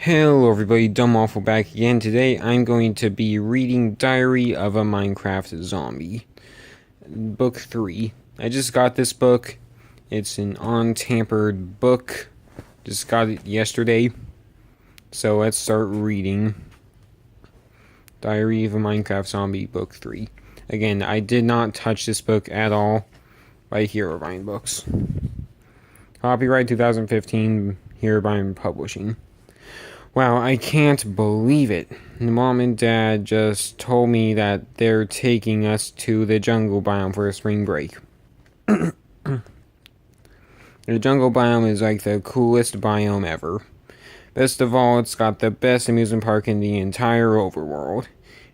Hello everybody, Dumb Awful back again. Today I'm going to be reading Diary of a Minecraft Zombie, Book 3. I just got this book. It's an untampered book. Just got it yesterday. So let's start reading Diary of a Minecraft Zombie, Book 3. Again, I did not touch this book at all by Herobrine Books. Copyright 2015, Herobrine Publishing. Wow, I can't believe it. Mom and Dad just told me that they're taking us to the jungle biome for a spring break. The jungle biome is like the coolest biome ever. Best of all, it's got the best amusement park in the entire overworld.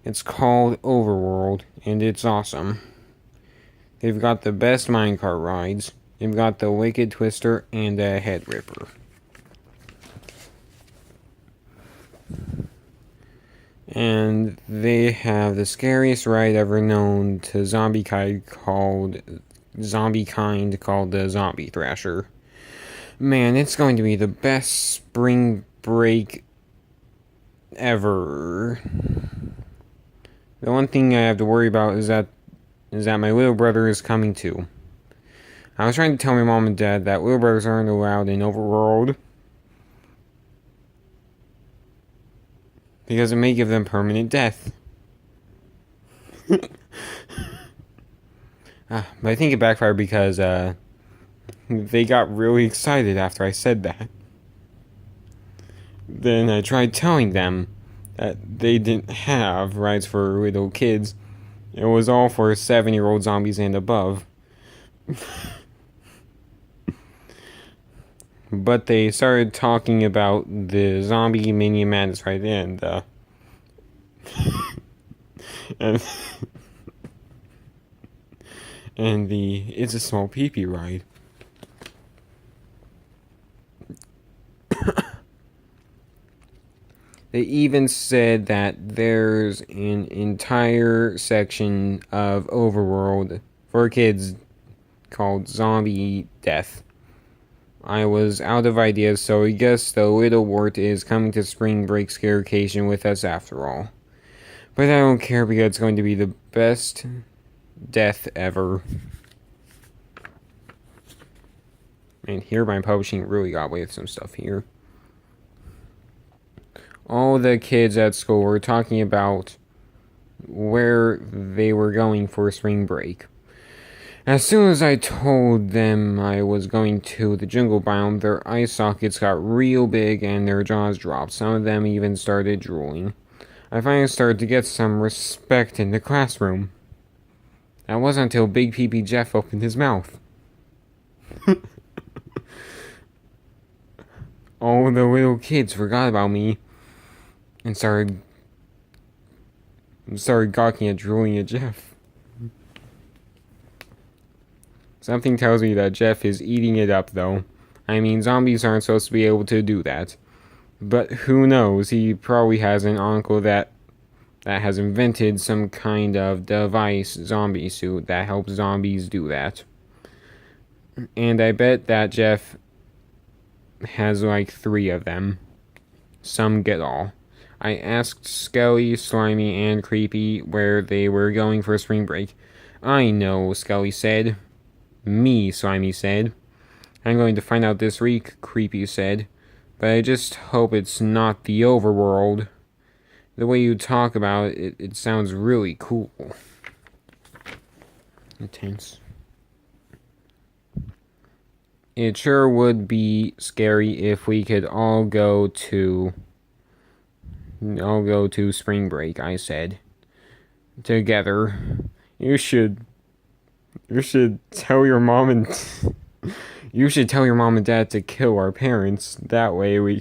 It's called Overworld, and it's awesome. They've got the best minecart rides. They've got the Wicked Twister and the Head Ripper. And they have the scariest ride ever known to zombie kind called the Zombie Thrasher. Man, it's going to be the best spring break ever. The one thing I have to worry about is that my little brother is coming too. I was trying to tell my mom and dad that little brothers aren't allowed in Overworld, because it may give them permanent death. But I think it backfired because they got really excited after I said that. Then I tried telling them that they didn't have rides for little kids. It was all for 7-year-old zombies and above. But they started talking about the zombie minion madness right there, and the It's a Small Pee-Pee ride. They even said that there's an entire section of Overworld for kids called Zombie Death. I was out of ideas, so I guess the little wart is coming to spring break scarecation with us after all. But I don't care because it's going to be the best death ever. And Herobrine Publishing really got away with some stuff here. All the kids at school were talking about where they were going for spring break. As soon as I told them I was going to the jungle biome, their eye sockets got real big and their jaws dropped. Some of them even started drooling. I finally started to get some respect in the classroom. That wasn't until Big Pee-Pee Jeff opened his mouth. All the little kids forgot about me and started gawking at drooling at Jeff. Something tells me that Jeff is eating it up, though. I mean, zombies aren't supposed to be able to do that. But who knows? He probably has an uncle that has invented some kind of device zombie suit that helps zombies do that. And I bet that Jeff has like 3 of them. Some get all. I asked Skelly, Slimy, and Creepy where they were going for spring break. I know, Skelly said. Me, Slimy said. I'm going to find out this week, Creepy said. But I just hope it's not the overworld. The way you talk about it, it sounds really cool. Intense. It sure would be scary if we could all go to spring break, I said. Together. You should tell your mom and dad to kill our parents. That way we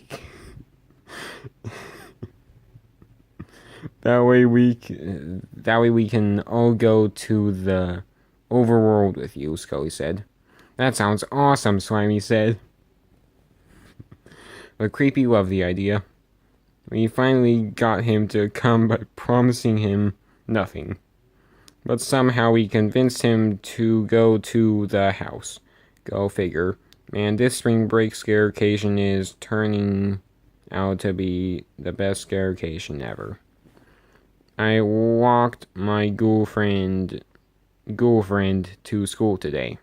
can all go to the overworld with you, Scully said. That sounds awesome, Slimy said. But Creepy loved the idea. We finally got him to come by promising him nothing. But somehow we convinced him to go to the house. Go figure. Man, this spring break scare occasion is turning out to be the best scarecation ever. I walked my girlfriend to school today.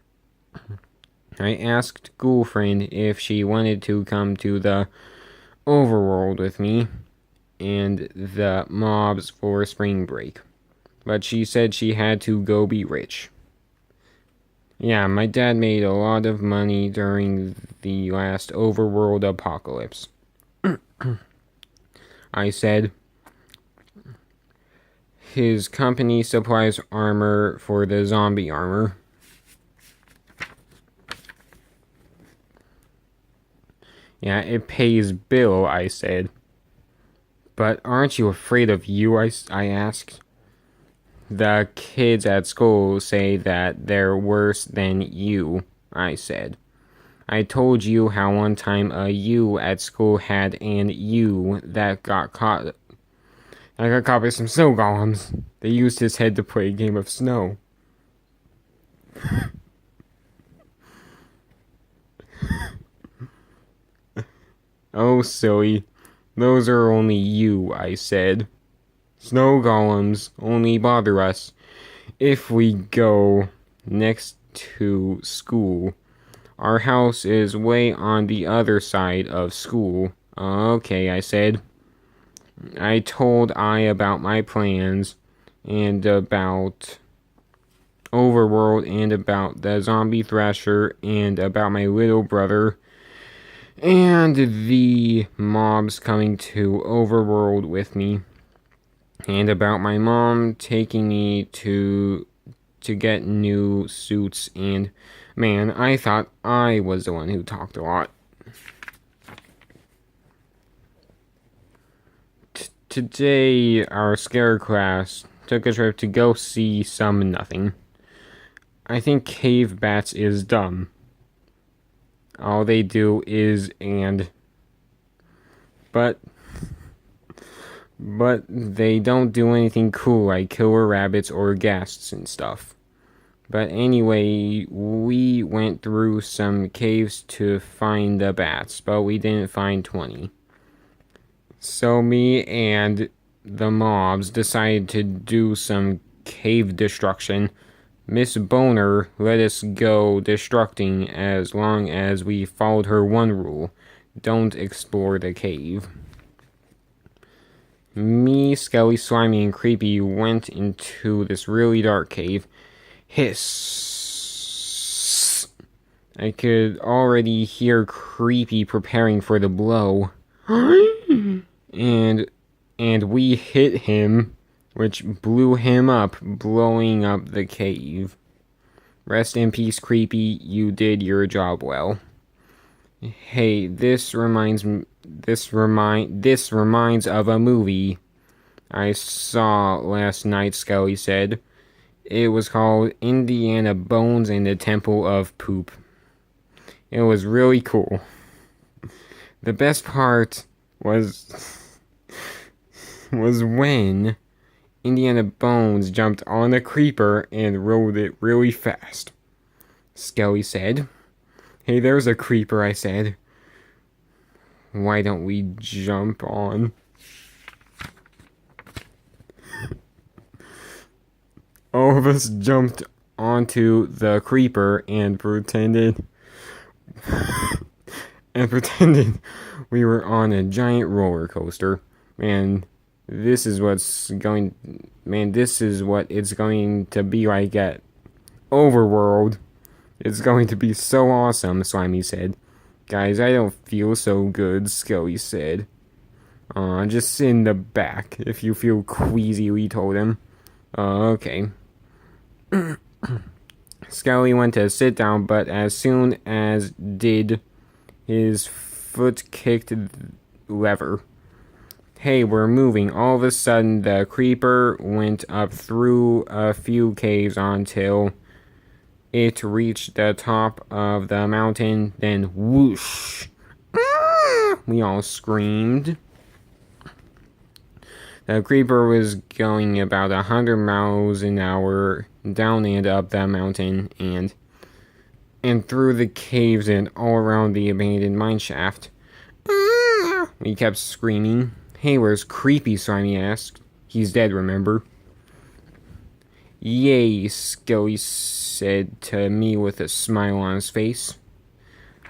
I asked girlfriend if she wanted to come to the overworld with me and the mobs for spring break, but she said she had to go be rich. Yeah, my dad made a lot of money during the last overworld apocalypse. I said, his company supplies armor for the zombie armor. Yeah, it pays Bill, I said. But aren't you afraid of you, I asked. The kids at school say that they're worse than you, I said. I told you how one time a you at school had an you that got caught. I got caught by some snow golems. They used his head to play a game of snow. Oh, silly. Those are only you, I said. Snow golems only bother us if we go next to school. Our house is way on the other side of school. Okay, I said. I told I about my plans and about Overworld and about the zombie thrasher and about my little brother and the mobs coming to Overworld with me and about my mom taking me to get new suits, and man, I thought I was the one who talked a lot. Today, our scare class took a trip to go see some nothing. I think cave bats is dumb. All they do is but they don't do anything cool like killer rabbits or ghasts and stuff. But anyway, we went through some caves to find the bats, but we didn't find 20. So me and the mobs decided to do some cave destruction. Miss Boner let us go destructing as long as we followed her one rule: don't explore the cave. Me, Skelly, Slimy, and Creepy went into this really dark cave. Hiss! I could already hear Creepy preparing for the blow. and we hit him, which blew him up, blowing up the cave. Rest in peace, Creepy. You did your job well. Hey, this reminds of a movie I saw last night, Skelly said. It was called Indiana Bones and the Temple of Poop. It was really cool. The best part was when Indiana Bones jumped on a creeper and rode it really fast. Skelly said. Hey, there's a creeper, I said. Why don't we jump on? All of us jumped onto the creeper and pretended we were on a giant roller coaster. This is what it's going to be like at Overworld. It's going to be so awesome, Slimy said. Guys, I don't feel so good, Skelly said. Just sit in the back if you feel queasy, we told him. Okay. Skelly went to sit down, but as soon as did, his foot kicked lever. Hey, we're moving. All of a sudden, the creeper went up through a few caves until it reached the top of the mountain, then whoosh! We all screamed. The creeper was going about 100 miles an hour down and up that mountain, and through the caves and all around the abandoned mine shaft. We kept screaming. Hey, where's Creepy? Slimy asked. He's dead, remember? Yay, Skelly said to me with a smile on his face.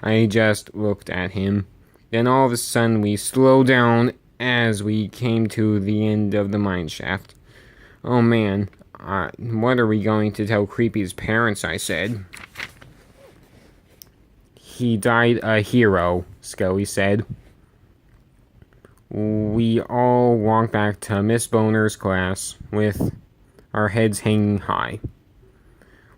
I just looked at him. Then all of a sudden we slowed down as we came to the end of the mine shaft. Oh man, what are we going to tell Creepy's parents? I said. He died a hero, Skelly said. We all walked back to Miss Boner's class with our heads hanging high.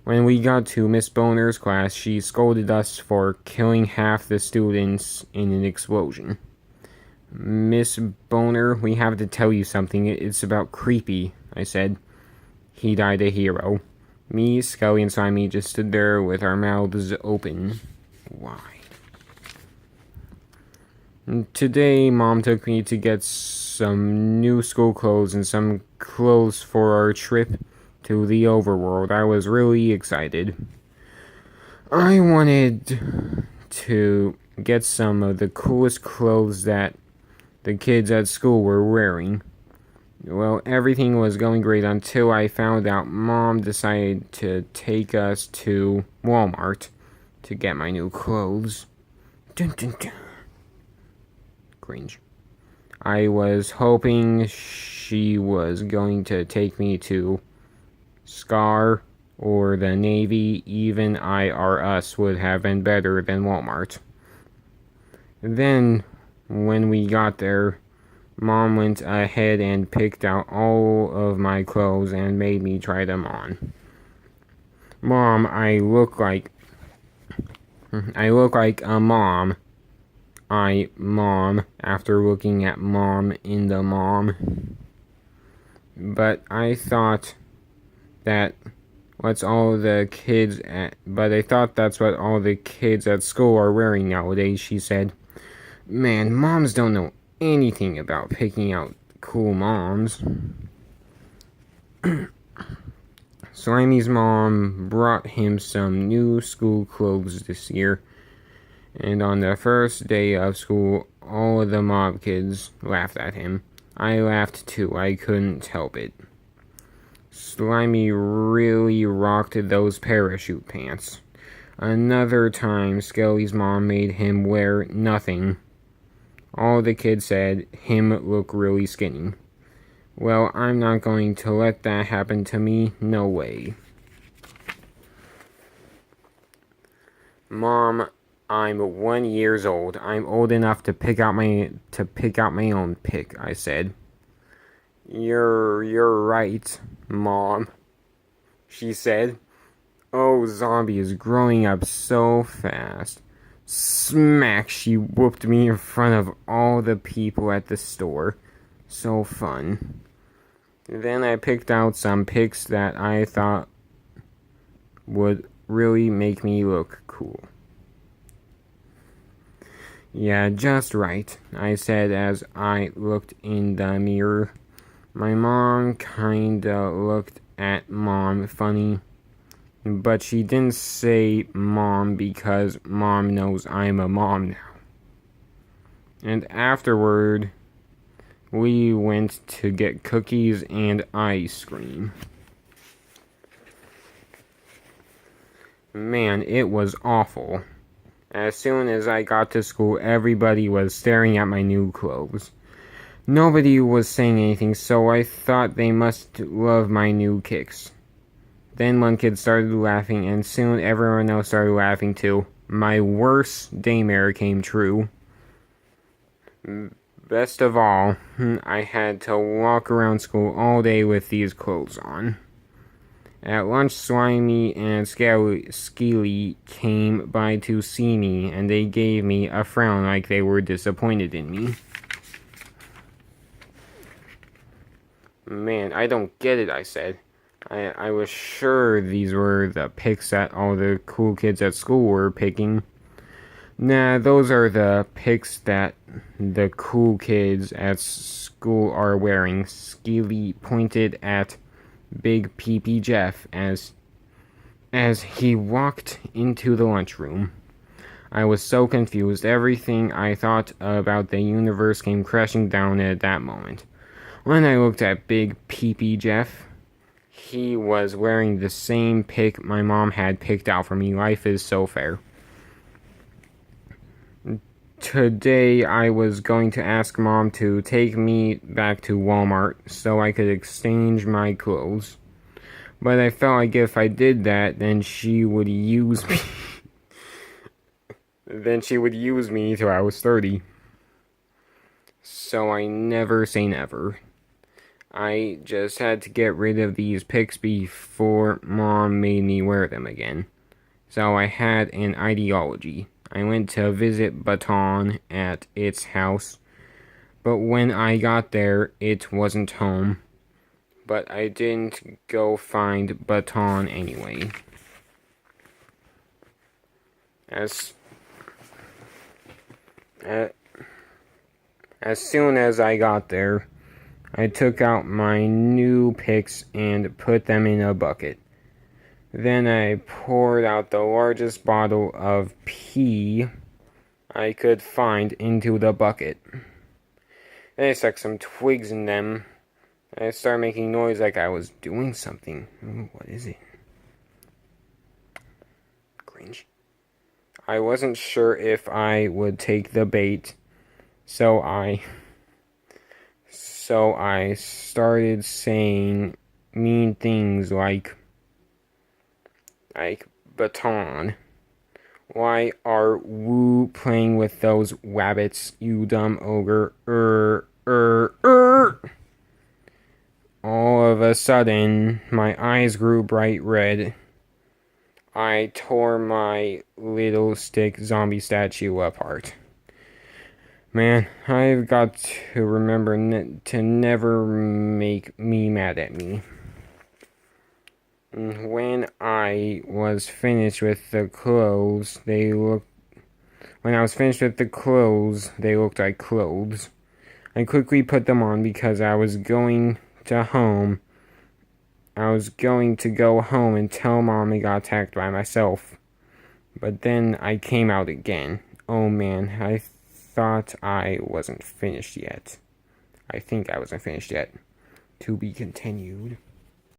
When we got to Miss Boner's class, she scolded us for killing half the students in an explosion. Miss Boner, we have to tell you something. It's about Creepy, I said. He died a hero. Me, Skelly, and Slimy just stood there with our mouths open wide. Today, Mom took me to get some new school clothes and some clothes for our trip to the overworld. I was really excited. I wanted to get some of the coolest clothes that the kids at school were wearing. Well, everything was going great until I found out Mom decided to take us to Walmart to get my new clothes. Dun, dun, dun. Cringe. I was hoping she was going to take me to Scar or the Navy. Even IRS would have been better than Walmart. Then, when we got there, Mom went ahead and picked out all of my clothes and made me try them on. Mom, I look like a mom. Mom, after looking at Mom in the mom. But I thought that's what all the kids at school are wearing nowadays, she said. Man, moms don't know anything about picking out cool moms. Slimy's mom brought him some new school clothes this year. And on the first day of school, all of the mob kids laughed at him. I laughed too, I couldn't help it. Slimy really rocked those parachute pants. Another time, Skelly's mom made him wear nothing. All the kids said him look really skinny. Well, I'm not going to let that happen to me, no way. Mom, I'm 1 year old. I'm old enough to pick out my own pick, I said. You're right, Mom, she said. Oh, Zombie is growing up so fast. Smack, she whooped me in front of all the people at the store. So fun. Then I picked out some pics that I thought would really make me look cool. Yeah, just right, I said as I looked in the mirror. My mom kinda looked at Mom funny, but she didn't say Mom because Mom knows I'm a mom now. And afterward, we went to get cookies and ice cream. Man, it was awful. As soon as I got to school, everybody was staring at my new clothes. Nobody was saying anything, so I thought they must love my new kicks. Then one kid started laughing, and soon everyone else started laughing too. My worst daymare came true. Best of all, I had to walk around school all day with these clothes on. At lunch, Slimy and Skeely came by to see me, and they gave me a frown like they were disappointed in me. Man, I don't get it, I said. I was sure these were the pics that all the cool kids at school were picking. Nah, those are the pics that the cool kids at school are wearing. Skeely pointed at Big Peepee Jeff as he walked into the lunchroom. I was so confused. Everything I thought about the universe came crashing down at that moment. When I looked at Big Peepee Jeff, he was wearing the same pick my mom had picked out for me. Life is so fair. Today I was going to ask Mom to take me back to Walmart so I could exchange my clothes. But I felt like if I did that, then she would use me. Then she would use me till I was 30. So I never say never. I just had to get rid of these pics before Mom made me wear them again. So I had an ideology. I went to visit Baton at its house, but when I got there, it wasn't home. But I didn't go find Baton anyway. As soon as I got there, I took out my new picks and put them in a bucket. Then I poured out the largest bottle of pee I could find into the bucket. Then I stuck some twigs in them. I started making noise like I was doing something. Ooh, what is it? Cringe. I wasn't sure if I would take the bait, so I started saying mean things like Baton. Why are Woo playing with those wabbits, you dumb ogre? All of a sudden, my eyes grew bright red. I tore my little stick zombie statue apart. Man, I've got to remember to never make me mad at me. When I was finished with the clothes, they looked like clothes. I quickly put them on because I was going to go home and tell Mom I got attacked by myself. But then I came out again. Oh man, I thought I wasn't finished yet. I think I wasn't finished yet. To be continued.